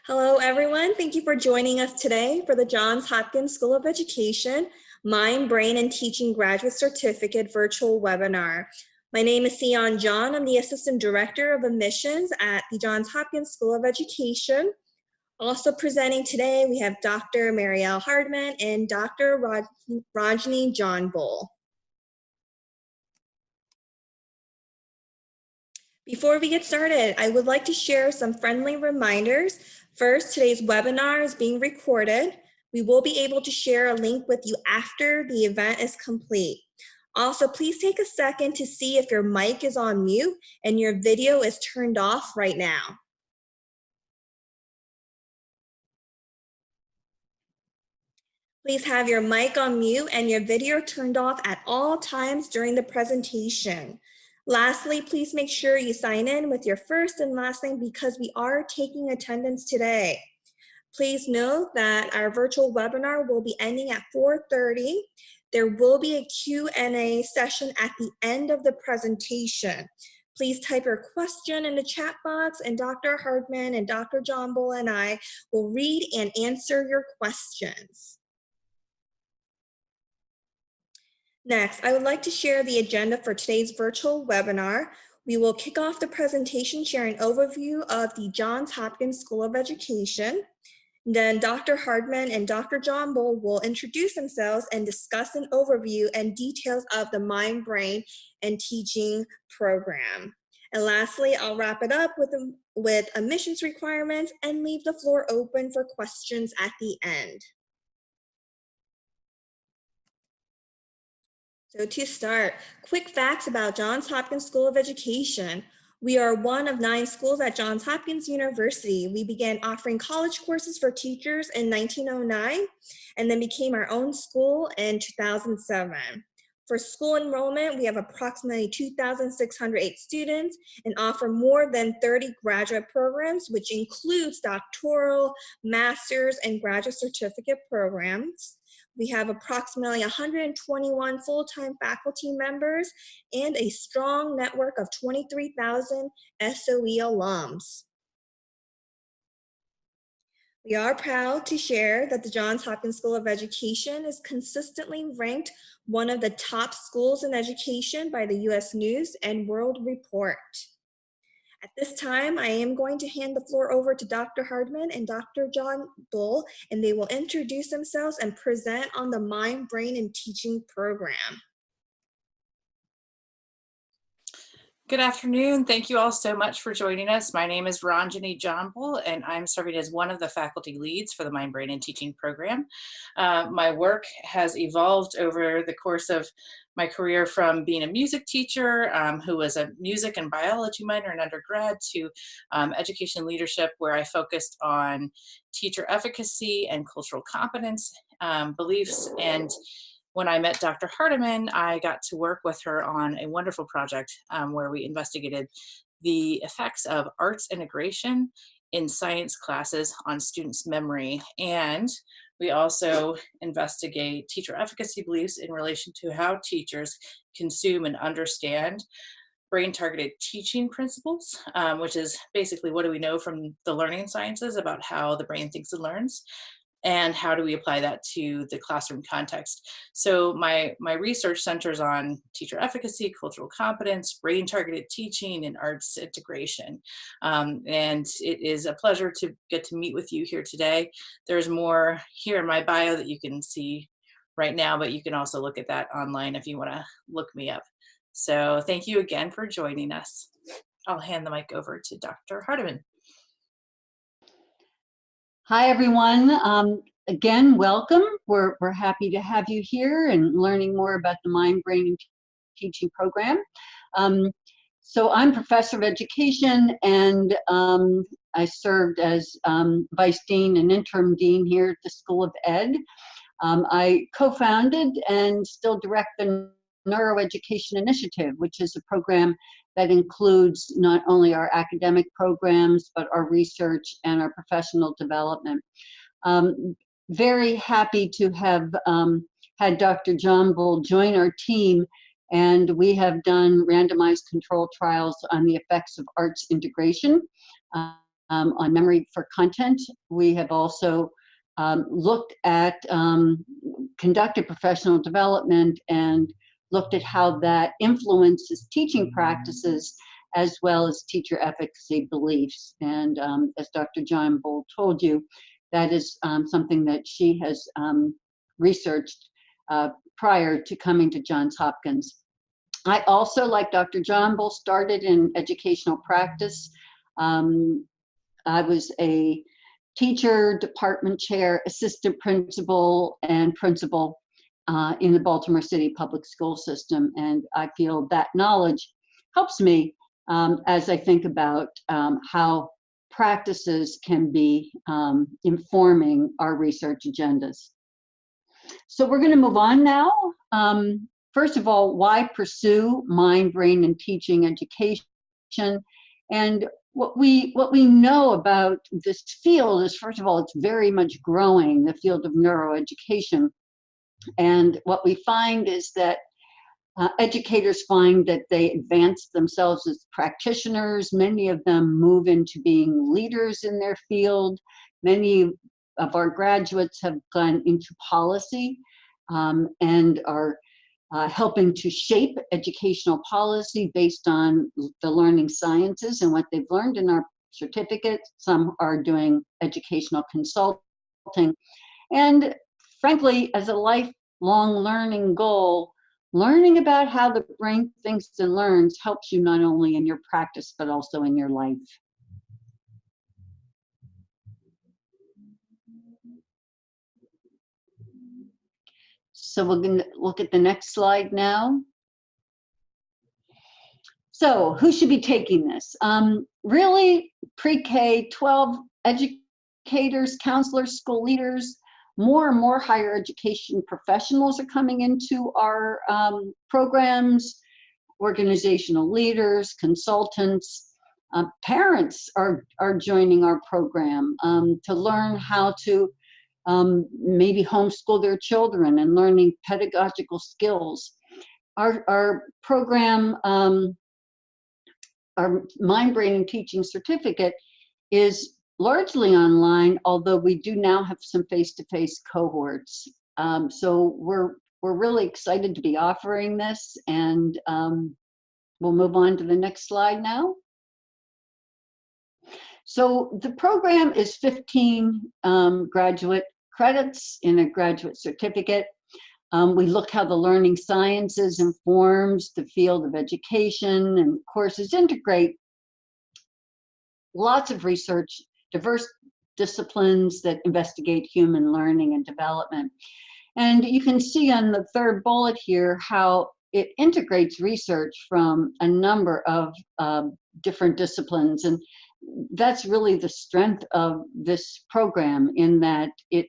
Hello, everyone. Thank you for joining us today for the Johns Hopkins School of Education Mind, Brain, and Teaching Graduate Certificate virtual webinar. My name is Sion John. I'm the Assistant Director of Admissions at the Johns Hopkins School of Education. Also presenting today, we have Dr. Marielle Hardman and Dr. Rajni John Bull. Before we get started, I would like to share some friendly reminders. First, today's webinar is being recorded. We will be able to share a link with you after the event is complete. Also, please take a second to see if your mic is on mute and your video is turned off right now. Please have your mic on mute and your video turned off at all times during the presentation. Lastly, please make sure you sign in with your first and last name because we are taking attendance today. Please note that our virtual webinar will be ending at 4:30. There will be a Q&A session at the end of the presentation. Please type your question in the chat box and Dr. Hardman and Dr. John Bull and I will read and answer your questions. Next, I would like to share the agenda for today's virtual webinar. We will kick off the presentation sharing an overview of the Johns Hopkins School of Education. Then Dr. Hardman and Dr. John Bull will introduce themselves and discuss an overview and details of the Mind, Brain, and Teaching program. And lastly, I'll wrap it up with admissions requirements and leave the floor open for questions at the end. So to start, quick facts about Johns Hopkins School of Education. We are one of 9 schools at Johns Hopkins University. We began offering college courses for teachers in 1909 and then became our own school in 2007. For school enrollment, we have approximately 2,608 students and offer more than 30 graduate programs, which includes doctoral, master's, and graduate certificate programs. We have approximately 121 full-time faculty members and a strong network of 23,000 SOE alums. We are proud to share that the Johns Hopkins School of Education is consistently ranked one of the top schools in education by the U.S. News and World Report. At this time, I am going to hand the floor over to Dr. Hardman and Dr. John Bull, and they will introduce themselves and present on the Mind, Brain, and Teaching program. Good afternoon. Thank you all so much for joining us. My name is Ranjani John Bull, and I'm serving as one of the faculty leads for the Mind, Brain, and Teaching program. My work has evolved over the course of my career from being a music teacher who was a music and biology minor in undergrad to education leadership, where I focused on teacher efficacy and cultural competence beliefs. And when I met Dr. Hardiman, I got to work with her on a wonderful project where we investigated the effects of arts integration in science classes on students' memory. And we also investigate teacher efficacy beliefs in relation to how teachers consume and understand brain-targeted teaching principles, which is basically what do we know from the learning sciences about how the brain thinks and learns, and how do we apply that to the classroom context. So my research centers on teacher efficacy, cultural competence, brain-targeted teaching, and arts integration. And it is a pleasure to get to meet with you here today. There's more here in my bio that you can see right now, but you can also look at that online if you want to look me up. So thank you again for joining us. I'll hand the mic over to Dr. Hardiman. Hi, everyone. Again, welcome. We're happy to have you here and learning more about the Mind, Brain, and Teaching program. So I'm professor of education, and I served as vice dean and interim dean here at the School of Ed. I co-founded and still direct the Neuroeducation Initiative, which is a program that includes not only our academic programs, but our research and our professional development. Very happy to have had Dr. John Bull join our team, and we have done randomized control trials on the effects of arts integration. on memory for content. We have also looked at, conducted professional development and looked at how that influences teaching practices as well as teacher efficacy beliefs. And as Dr. John Bull told you, that is something that she has researched prior to coming to Johns Hopkins. I also, like Dr. John Bull, started in educational practice. I was a teacher, department chair, assistant principal, and principal in the Baltimore City public school system. And I feel that knowledge helps me as I think about how practices can be informing our research agendas. So we're going to move on now. First of all, why pursue mind, brain, and teaching education? And what we know about this field is, first of all, it's very much growing, the field of neuroeducation. And what we find is that educators find that they advance themselves as practitioners. Many of them move into being leaders in their field. Many of our graduates have gone into policy and are helping to shape educational policy based on the learning sciences and what they've learned in our certificate. Some are doing educational consulting. And frankly, as a lifelong learning goal, learning about how the brain thinks and learns helps you not only in your practice, but also in your life. So we're going to look at the next slide now. So who should be taking this? Really, pre-K, 12 educators, counselors, school leaders, more and more higher education professionals are coming into our programs, organizational leaders, consultants, parents are joining our program to learn how to maybe homeschool their children and learning pedagogical skills. Our program, our Mind, Brain, and Teaching certificate is largely online, although we do now have some face-to-face cohorts. So we're really excited to be offering this, and we'll move on to the next slide now. So the program is 15 graduate credits in a graduate certificate. We look how the learning sciences informs the field of education, and courses integrate lots of research, diverse disciplines that investigate human learning and development. And you can see on the third bullet here how it integrates research from a number of different disciplines. And that's really the strength of this program, in that it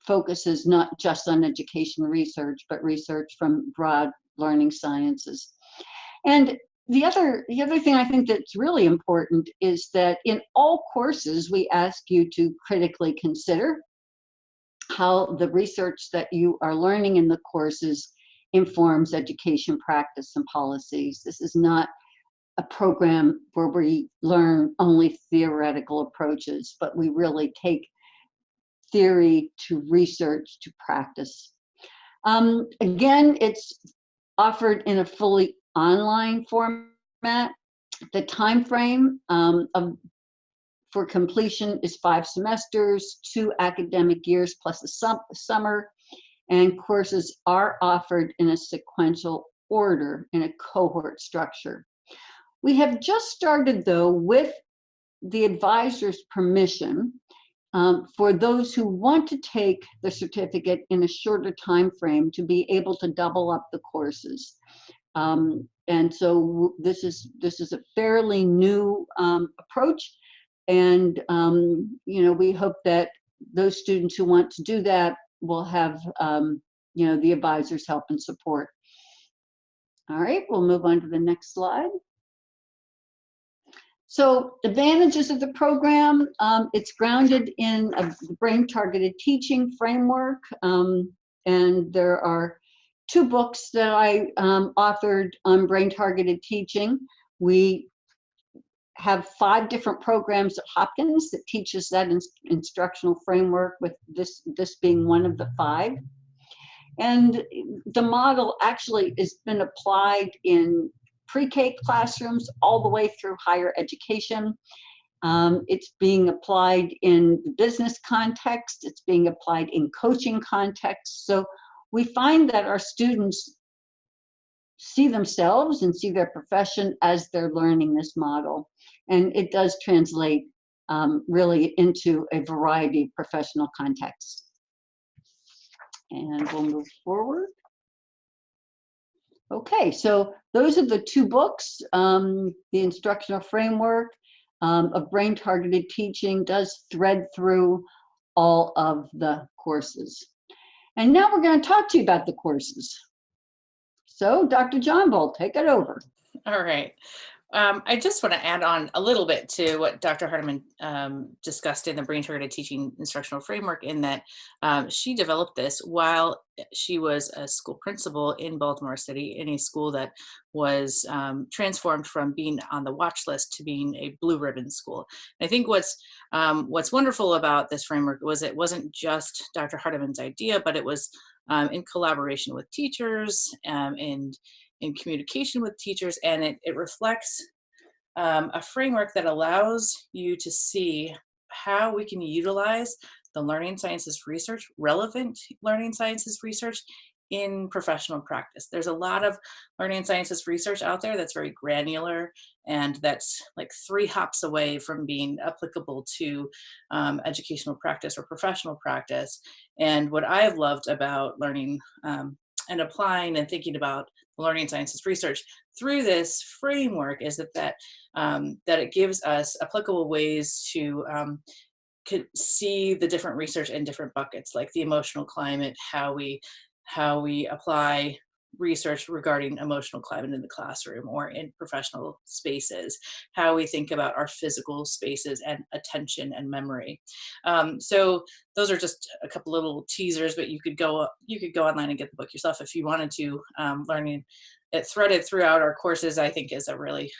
focuses not just on education research, but research from broad learning sciences. And the other thing I think that's really important is that in all courses, we ask you to critically consider how the research that you are learning in the courses informs education practice and policies. This is not a program where we learn only theoretical approaches, but we really take theory to research to practice. Again, it's offered in a fully online format. The time frame for completion is 5 semesters, 2 academic years plus a summer, and courses are offered in a sequential order in a cohort structure. We have just started, though, with the advisor's permission for those who want to take the certificate in a shorter time frame to be able to double up the courses. And so this is a fairly new approach, and we hope that those students who want to do that will have the advisor's help and support. All right, we'll move on to the next slide. So advantages of the program, it's grounded in a brain-targeted teaching framework, and there are 2 books that I authored on brain-targeted teaching. We have 5 different programs at Hopkins that teaches that instructional framework, with this being one of the 5. And the model actually has been applied in pre-K classrooms all the way through higher education. It's being applied in the business context. It's being applied in coaching context. So we find that our students see themselves and see their profession as they're learning this model. And it does translate really into a variety of professional contexts. And we'll move forward. Okay, so those are the 2 books. The instructional framework of brain-targeted teaching does thread through all of the courses. And now we're going to talk to you about the courses. So Dr. John Bull, take it over. All right. I just want to add on a little bit to what Dr. Hardiman discussed in the Brain Targeted Teaching Instructional Framework, in that she developed this while she was a school principal in Baltimore City, in a school that was transformed from being on the watch list to being a blue ribbon school. And I think what's wonderful about this framework was it wasn't just Dr. Hardiman's idea, but it was in collaboration with teachers and in communication with teachers, and it reflects a framework that allows you to see how we can utilize the learning sciences research, relevant learning sciences research, in professional practice. There's a lot of learning sciences research out there that's very granular, and that's like 3 hops away from being applicable to educational practice or professional practice. And what I have loved about learning and applying and thinking about learning sciences research through this framework is that it gives us applicable ways to see the different research in different buckets, like the emotional climate, how we apply research regarding emotional climate in the classroom or in professional spaces, how we think about our physical spaces and attention and memory. So those are just a couple little teasers, but you could go online and get the book yourself if you wanted to. Learning it threaded throughout our courses, I think, is a really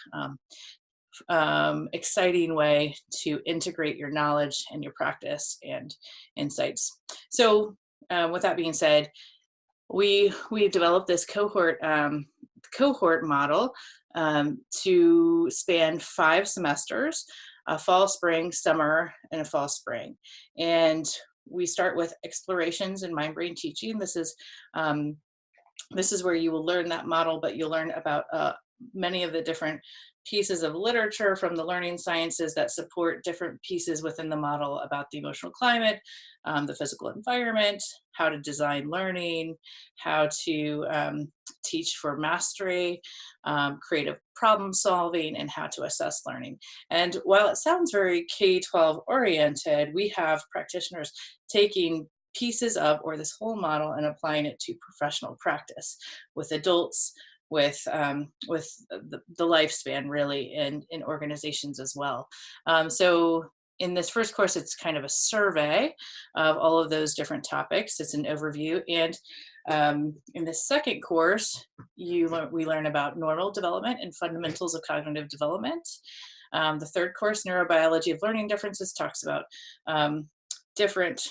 exciting way to integrate your knowledge and your practice and insights. So with that being said, we developed this cohort model to span 5 semesters, a fall, spring, summer, and a fall, spring. And we start with explorations in mind-brain teaching. This is where you will learn that model, but you'll learn about many of the different pieces of literature from the learning sciences that support different pieces within the model about the emotional climate, the physical environment, how to design learning, how to teach for mastery, creative problem solving, and how to assess learning. And while it sounds very K-12 oriented, we have practitioners taking pieces of, or this whole model, and applying it to professional practice with adults, with the lifespan, really, and in organizations as well. So in this first course, it's kind of a survey of all of those different topics. It's an overview. And in the second course, we learn about normal development and fundamentals of cognitive development. The third course, neurobiology of learning differences, talks about different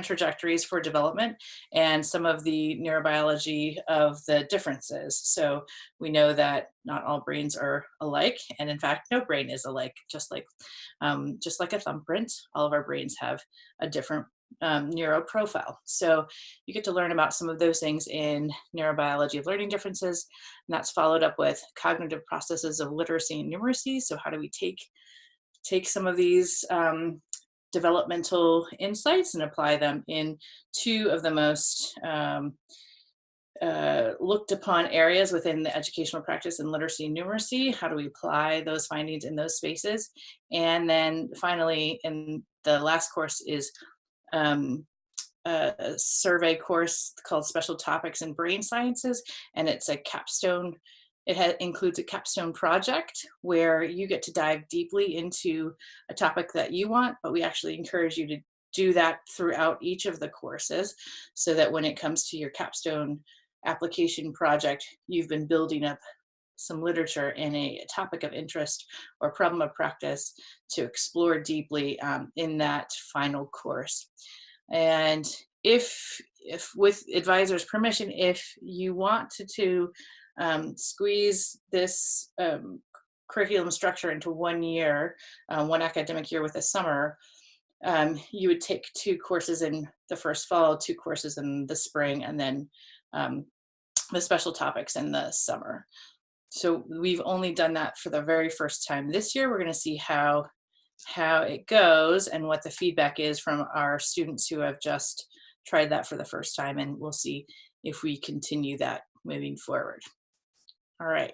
trajectories for development and some of the neurobiology of the differences. So we know that not all brains are alike, and in fact, no brain is alike. Just like a thumbprint, all of our brains have a different neuro profile. So you get to learn about some of those things in neurobiology of learning differences, and that's followed up with cognitive processes of literacy and numeracy. So how do we take some of these developmental insights and apply them in 2 of the most looked upon areas within the educational practice in literacy and numeracy? How do we apply those findings in those spaces? And then finally, in the last course is a survey course called Special Topics in Brain Sciences, and it's a capstone. It includes a capstone project where you get to dive deeply into a topic that you want, but we actually encourage you to do that throughout each of the courses, so that when it comes to your capstone application project, you've been building up some literature in a topic of interest or problem of practice to explore deeply in that final course. And if with advisor's permission, if you want to squeeze this curriculum structure into 1 year, 1 academic year with a summer, you would take 2 courses in the first fall, 2 courses in the spring, and then the special topics in the summer. So we've only done that for the very first time this year. We're going to see how it goes and what the feedback is from our students who have just tried that for the first time, and we'll see if we continue that moving forward. All right.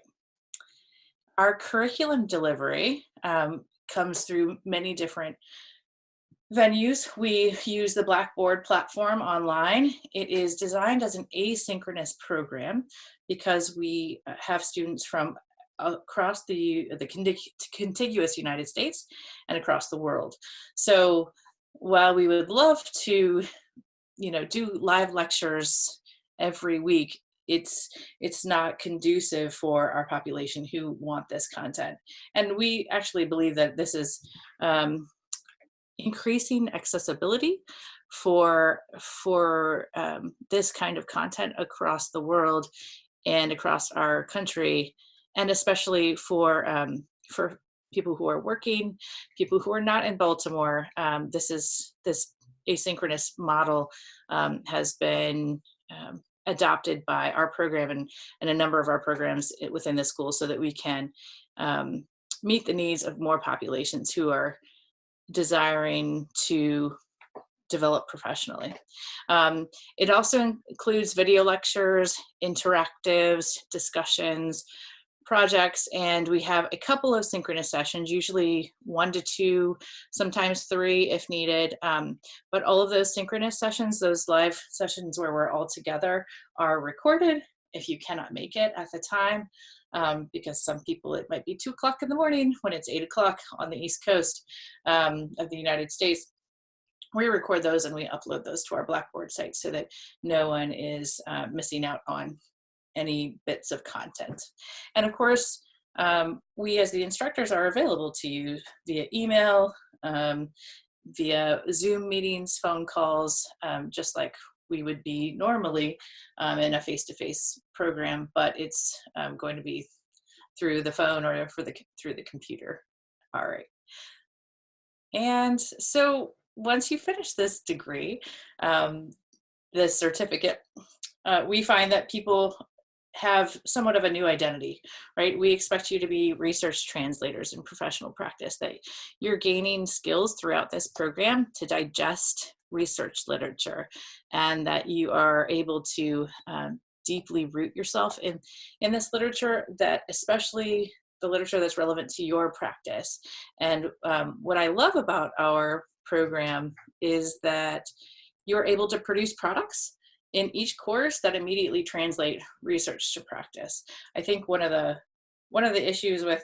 Our curriculum delivery comes through many different venues. We use the Blackboard platform online. It is designed as an asynchronous program because we have students from across the contiguous United States and across the world. So while we would love to, do live lectures every week, it's not conducive for our population who want this content. And we actually believe that this is increasing accessibility for this kind of content across the world and across our country, and especially for people who are working, people who are not in Baltimore. This asynchronous model has been adopted by our program and a number of our programs within the school, so that we can meet the needs of more populations who are desiring to develop professionally. It also includes video lectures, interactives, discussions, projects, and we have a couple of synchronous sessions, usually 1 to 2, sometimes 3 if needed. But all of those synchronous sessions, those live sessions where we're all together, are recorded if you cannot make it at the time. Because some people, it might be 2 o'clock in the morning when it's 8 o'clock on the East Coast of the United States. We record those and we upload those to our Blackboard site so that no one is missing out on any bits of content. And of course, we as the instructors are available to you via email, via Zoom meetings, phone calls, just like we would be normally in a face-to-face program, but it's going to be through the phone or through the computer. All right. And so once you finish this degree, this certificate, we find that people have somewhat of a new identity, right? We expect you to be research translators in professional practice, that you're gaining skills throughout this program to digest research literature, and that you are able to deeply root yourself in this literature, that especially the literature that's relevant to your practice. And what I love about our program is that you're able to produce products in each course that immediately translate research to practice. I think one of the issues with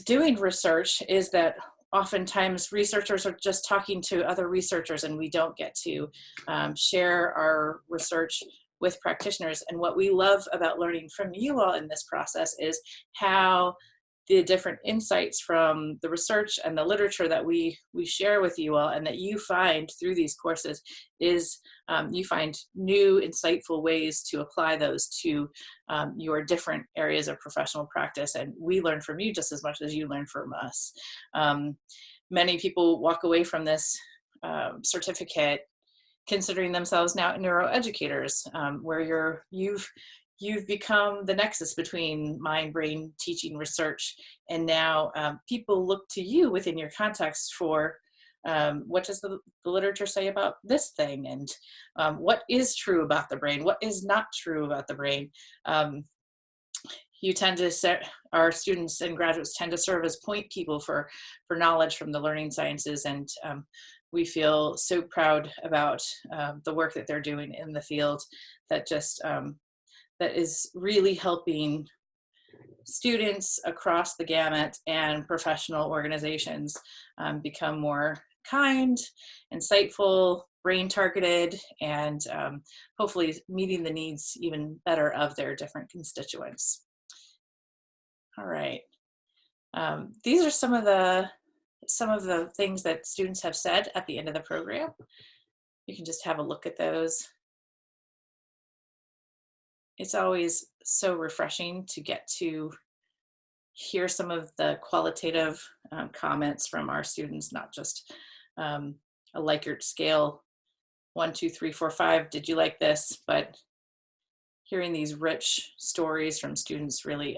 doing research is that oftentimes researchers are just talking to other researchers, and we don't get to share our research with practitioners. And what we love about learning from you all in this process is how the different insights from the research and the literature that we share with you all, and that you find through these courses, is you find new insightful ways to apply those to your different areas of professional practice. And we learn from you just as much as you learn from us. Many people walk away from this certificate considering themselves now neuroeducators, where you've become the nexus between mind, brain, teaching, research, and now people look to you within your context for what does the literature say about this thing, and what is true about the brain, what is not true about the brain. Our students and graduates tend to serve as point people for knowledge from the learning sciences, and we feel so proud about the work that they're doing in the field, that is really helping students across the gamut and professional organizations become more kind, insightful, brain targeted and hopefully meeting the needs even better of their different constituents. All right. These are some of the things that students have said at the end of the program. You can just have a look at those. It's always so refreshing to get to hear some of the qualitative comments from our students, not just a Likert scale, 1, 2, 3, 4, 5, did you like this? But hearing these rich stories from students really,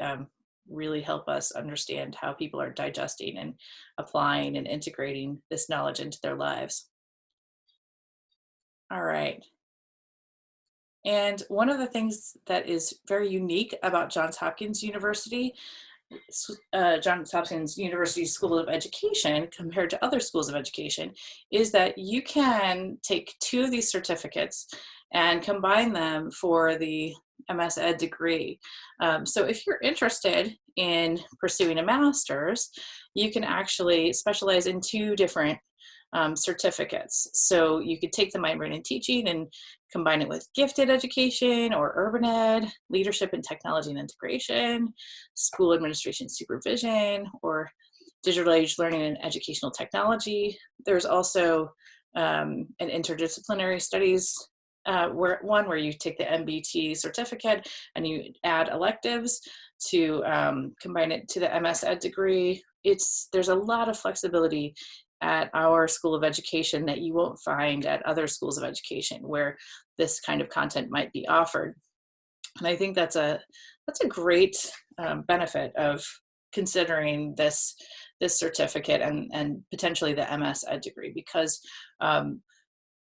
really help us understand how people are digesting and applying and integrating this knowledge into their lives. All right. And one of the things that is very unique about Johns Hopkins University, Johns Hopkins University School of Education compared to other schools of education, is that you can take 2 of these certificates and combine them for the MSED degree. So if you're interested in pursuing a master's, you can actually specialize in 2 different certificates. So you could take the Mind, Brain, and Teaching and combine it with gifted education or urban ed, leadership in technology and integration, school administration supervision, or digital age learning and educational technology. There's also an interdisciplinary studies one where you take the MBT certificate and you add electives to combine it to the MSED degree. There's a lot of flexibility at our School of Education that you won't find at other schools of education where this kind of content might be offered. And I think that's a great benefit of considering this certificate and potentially the MSED degree, because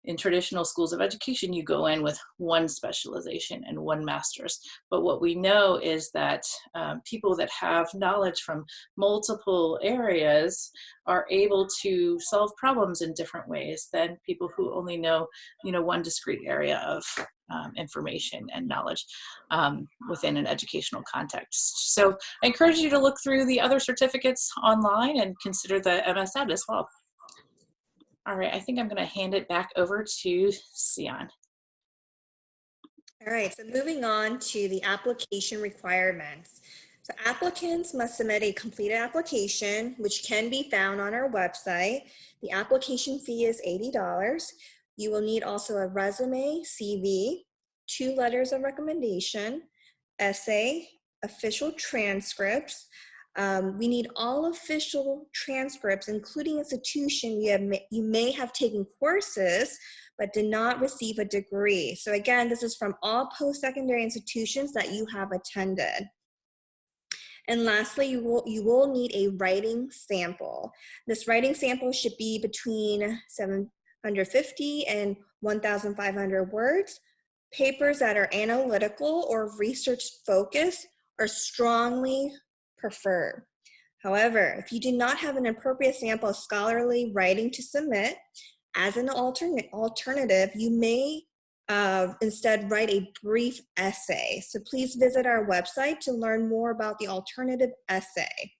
in traditional schools of education, you go in with one specialization and one master's. But what we know is that people that have knowledge from multiple areas are able to solve problems in different ways than people who only know, one discrete area of information and knowledge within an educational context. So I encourage you to look through the other certificates online and consider the MSED as well. All right, I think I'm going to hand it back over to Sion. All right, so moving on to the application requirements. So applicants must submit a completed application, which can be found on our website. The application fee is $80. You will need also a resume, CV, 2 letters of recommendation, essay, official transcripts. We need all official transcripts, including institution you may have taken courses but did not receive a degree. So again, this is from all post-secondary institutions that you have attended. And lastly, you will need a writing sample. This writing sample should be between 750 and 1,500 words. Papers that are analytical or research focused are strongly preferred. However, if you do not have an appropriate sample of scholarly writing to submit, as an alternative, you may instead write a brief essay. So please visit our website to learn more about the alternative essay.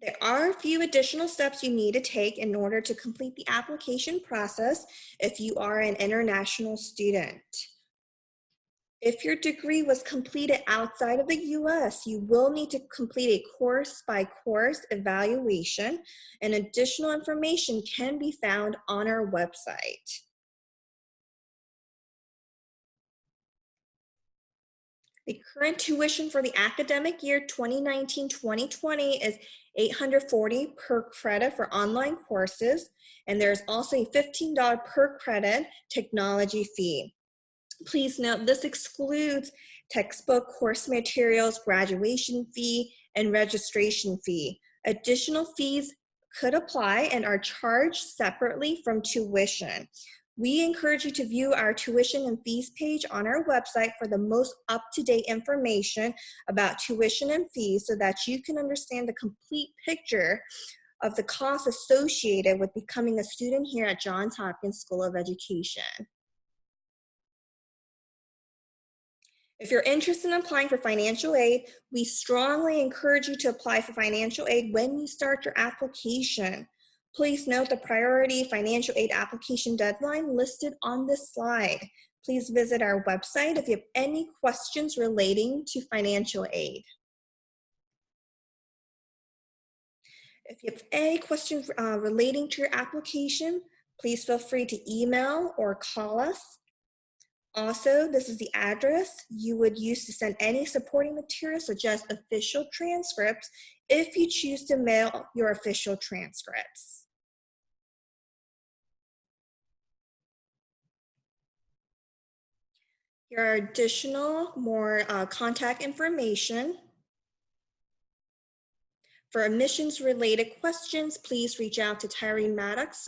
There are a few additional steps you need to take in order to complete the application process if you are an international student. If your degree was completed outside of the US, you will need to complete a course-by-course evaluation, and additional information can be found on our website. The current tuition for the academic year 2019-2020 is $840 per credit for online courses, and there's also a $15 per credit technology fee. Please note this excludes textbook, course materials, graduation fee, and registration fee. Additional fees could apply and are charged separately from tuition. We encourage you to view our tuition and fees page on our website for the most up-to-date information about tuition and fees so that you can understand the complete picture of the costs associated with becoming a student here at Johns Hopkins School of Education. If you're interested in applying for financial aid, we strongly encourage you to apply for financial aid when you start your application. Please note the priority financial aid application deadline listed on this slide. Please visit our website if you have any questions relating to financial aid. If you have any questions relating to your application, please feel free to email or call us. Also, this is the address you would use to send any supporting materials, such as official transcripts, if you choose to mail your official transcripts. Here are additional, more contact information. For admissions-related questions, please reach out to Tyree Maddox.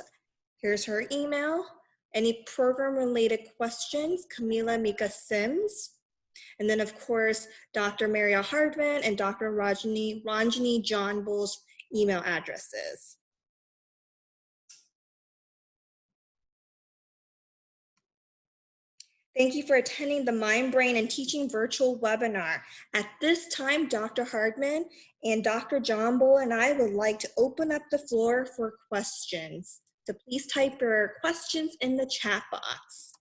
Here's her email. Any program-related questions, Camila Mika Sims. And then, of course, Dr. Maria Hardman and Dr. Ranjani John Bull's email addresses. Thank you for attending the Mind, Brain, and Teaching virtual webinar. At this time, Dr. Hardman and Dr. John Bull and I would like to open up the floor for questions. So please type your questions in the chat box.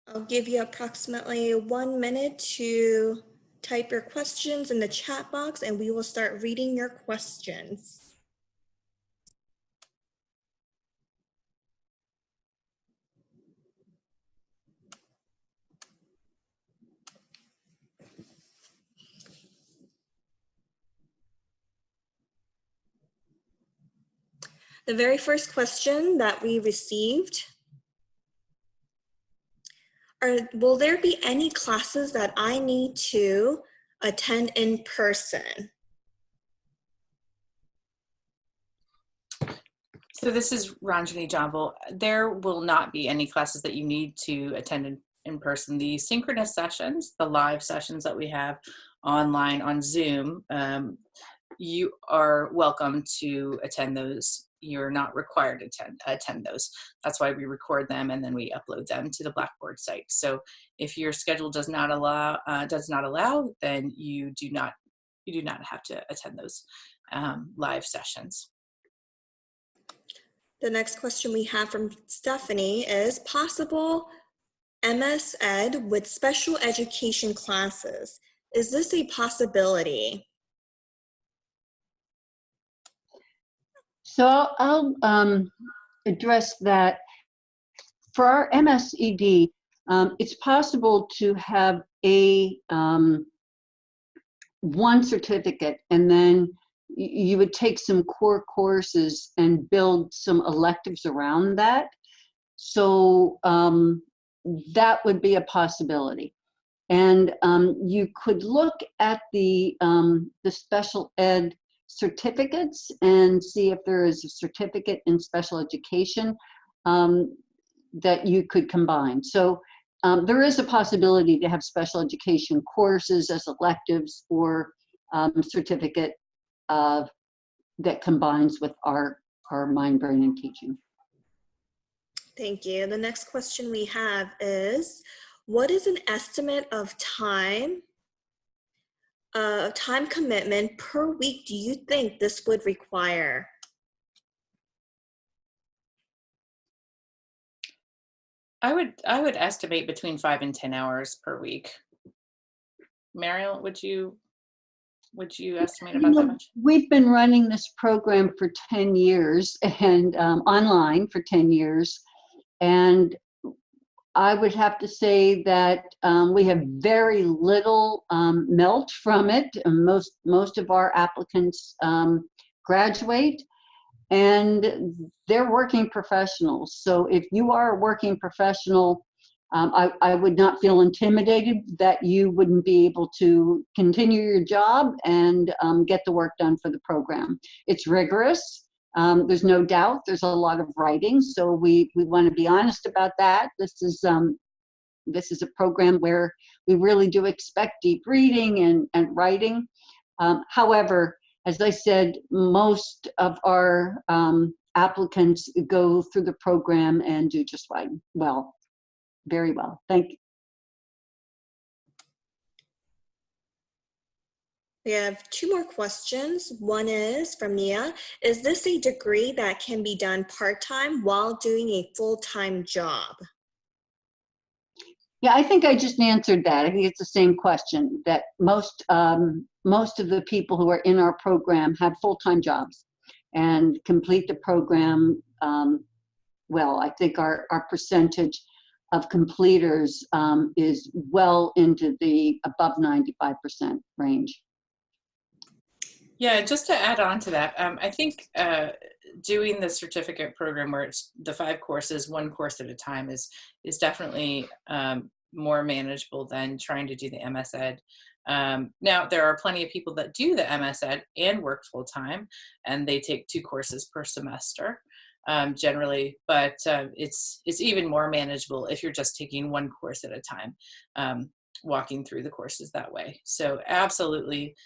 I'll give you approximately 1 minute to type your questions in the chat box, and we will start reading your questions. The very first question that we received, will there be any classes that I need to attend in person? So this is Ranjani Jambal. There will not be any classes that you need to attend in person. The synchronous sessions, the live sessions that we have online on Zoom, you are welcome to attend those. You're not required to attend those. That's why we record them and then we upload them to the Blackboard site. So if your schedule does not allow, then you do not have to attend those live sessions. The next question we have from Stephanie is possible MSED with special education classes. Is this a possibility? So I'll address that. For our MSED, it's possible to have one certificate, and then you would take some core courses and build some electives around that. So that would be a possibility. And you could look at the special ed certificates and see if there is a certificate in special education that you could combine. So there is a possibility to have special education courses as electives or certificate that combines with our mind, brain, and teaching. Thank you. The next question we have is, what is an estimate of time commitment per week do you think this would require? I would estimate between 5 and 10 hours per week. Mariel, would you estimate about that much? We've been running this program for 10 years and online for 10 years. And I would have to say that we have very little melt from it. Most of our applicants graduate, and they're working professionals. So if you are a working professional, I would not feel intimidated that you wouldn't be able to continue your job and get the work done for the program. It's rigorous. There's no doubt. There's a lot of writing, so we want to be honest about that. This is a program where we really do expect deep reading and writing. However, As I said, most of our applicants go through the program and do just fine. Well, very well. Thank you. We have two more questions. One is from Mia. Is this a degree that can be done part-time while doing a full-time job? Yeah, I think I just answered that. I think it's the same question, that most of the people who are in our program have full-time jobs and complete the program. Well, I think our percentage of completers is well into the above 95% range. Yeah, just to add on to that, I think doing the certificate program where it's the 5 courses, 1 course at a time is definitely more manageable than trying to do the MSED. Now, there are plenty of people that do the MSED and work full time, and they take 2 courses per semester generally, but it's even more manageable if you're just taking 1 course at a time, walking through the courses that way. So absolutely,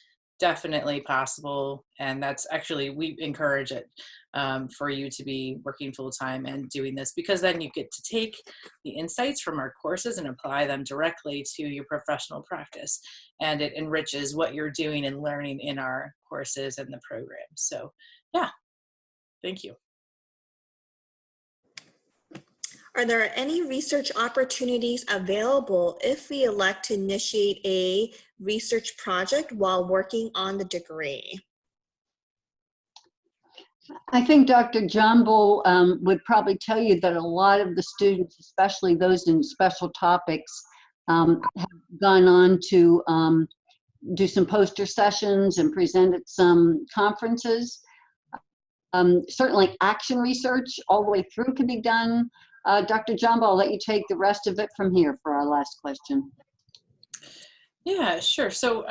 definitely possible, and that's actually, we encourage it for you to be working full-time and doing this, because then you get to take the insights from our courses and apply them directly to your professional practice, and it enriches what you're doing and learning in our courses and the program. So yeah, thank you. Are there any research opportunities available if we elect to initiate a research project while working on the degree? I think Dr. Jumble would probably tell you that a lot of the students, especially those in special topics, have gone on to do some poster sessions and present at some conferences. Certainly action research all the way through can be done. Dr. Jumbo, I'll let you take the rest of it from here for our last question. Yeah, sure. So,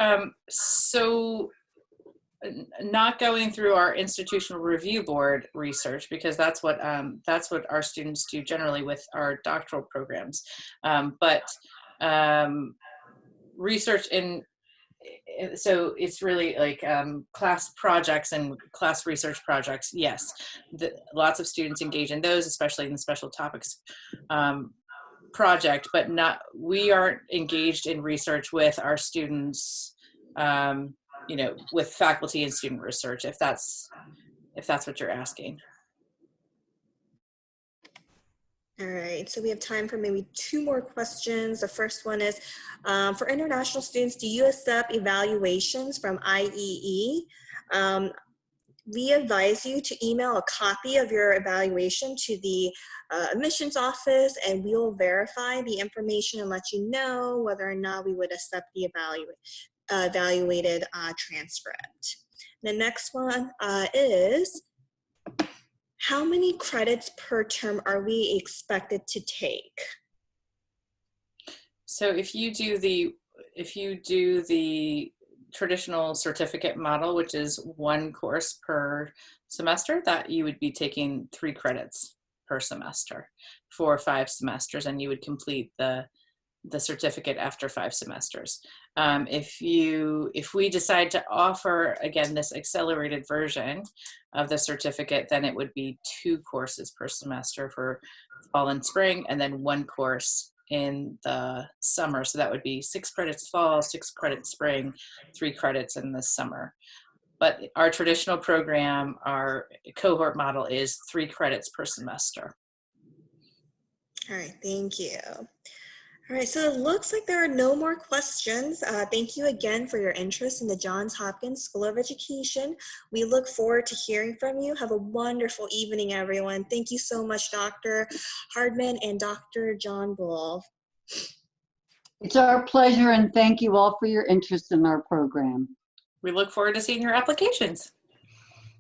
not going through our institutional review board research, because that's what our students do generally with our doctoral programs. But research so it's really like class projects and class research projects. Yes, lots of students engage in those, especially in the special topics project, but we aren't engaged in research with our students, you know, with faculty and student research, if that's what you're asking. All right, so we have time for maybe 2 more questions. The first one is, for international students, do you accept evaluations from IEE? We advise you to email a copy of your evaluation to the admissions office, and we will verify the information and let you know whether or not we would accept the evaluated transcript. The next one is, how many credits per term are we expected to take? So if you do the traditional certificate model, which is 1 course per semester, that you would be taking 3 credits per semester for 5 semesters, and you would complete the certificate after 5 semesters. If we decide to offer, again, this accelerated version of the certificate, then it would be 2 courses per semester for fall and spring, and then 1 course in the summer. So that would be 6 credits fall, 6 credits spring, 3 credits in the summer. But our traditional program, our cohort model, is 3 credits per semester. All right, thank you. All right, so it looks like there are no more questions. Thank you again for your interest in the Johns Hopkins School of Education. We look forward to hearing from you. Have a wonderful evening, everyone. Thank you so much, Dr. Hardman and Dr. John Bull. It's our pleasure, and thank you all for your interest in our program. We look forward to seeing your applications.